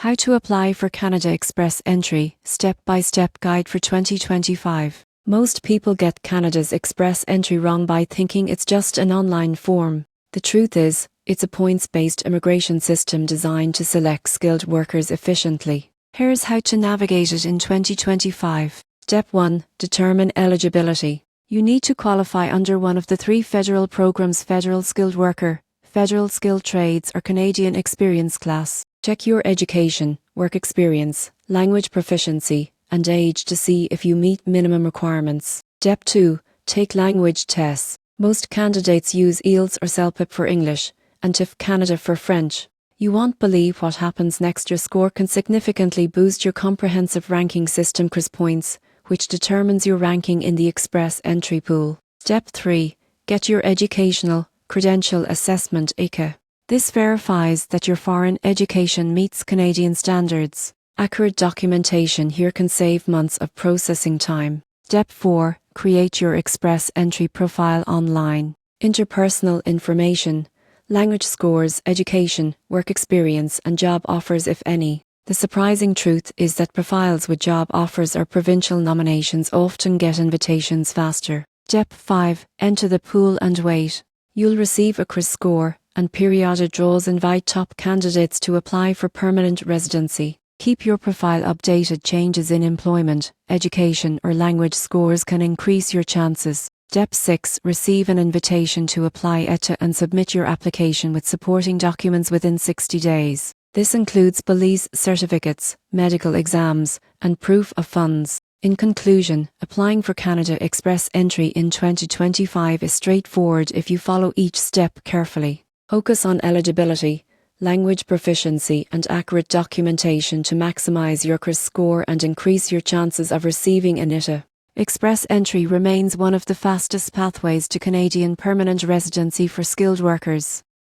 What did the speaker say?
How to apply for Canada Express Entry, step-by-step guide for 2025. Most people get Canada's Express Entry wrong by thinking it's just an online form. The truth is, it's a points-based immigration system designed to select skilled workers efficiently. Here's how to navigate it in 2025. Step 1. Determine eligibility. You need to qualify under one of the three federal programs: Federal Skilled Worker, Federal Skilled Trades, or Canadian Experience Class. Check your education, work experience, language proficiency, and age to see if you meet minimum requirements. Step 2. Take language tests. Most candidates use IELTS or CELPIP for English, and TIFF Canada for French. You won't believe what happens next. Your score can significantly boost your comprehensive ranking system CRIS points, which determines your ranking in the Express Entry pool. Step 3. Get your Educational Credential Assessment (ECA). This verifies that your foreign education meets Canadian standards. Accurate documentation here can save months of processing time. Step 4. Create your Express Entry profile online. Interpersonal information, language scores, education, work experience, and job offers, if any. The surprising truth is that profiles with job offers or provincial nominations often get invitations faster. Step 5. Enter the pool and wait. You'll receive a CRIS score, and periodic draws invite top candidates to apply for permanent residency. Keep your profile updated. Changes in employment, education, or language scores can increase your chances. Step 6. Receive an invitation to apply ETA and submit your application with supporting documents within 60 days. This includes police certificates, medical exams, and proof of funds. In conclusion, applying for Canada Express Entry in 2025 is straightforward if you follow each step carefully. Focus on eligibility, language proficiency, and accurate documentation to maximize your CRIS score and increase your chances of receiving an ETA. Express Entry remains one of the fastest pathways to Canadian permanent residency for skilled workers.